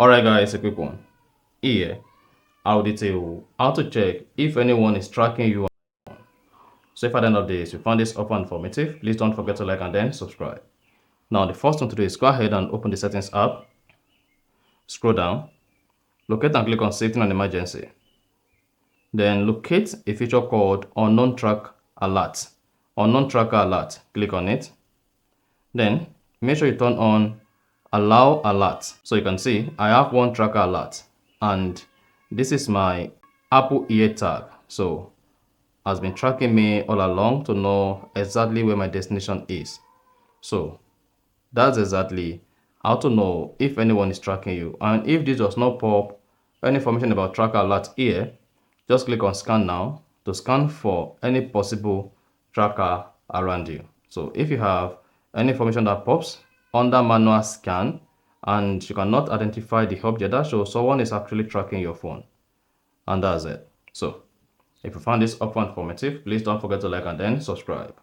Alright guys, a quick one. Here, I'll detail how to check if anyone is tracking you. So if at the end of this you found this helpful and informative, please don't forget to like and then subscribe. Now the first thing to do is go ahead and open the settings app, scroll down, locate and click on safety and emergency. Then locate a feature called unknown track alert. Unknown tracker alert, click on it. Then make sure you turn on allow alert. So you can see I have one tracker alert and this is my Apple ear tag. So has been tracking me all along to know exactly where my destination is. So that's exactly how to know if anyone is tracking you. And if this does not pop any information about tracker alert here, just click on scan now to scan for any possible tracker around you. So if you have any information that pops under manual scan and you cannot identify the object, that shows someone is actually tracking your phone. And that's it. So if you found this helpful and informative, please don't forget to like and then subscribe.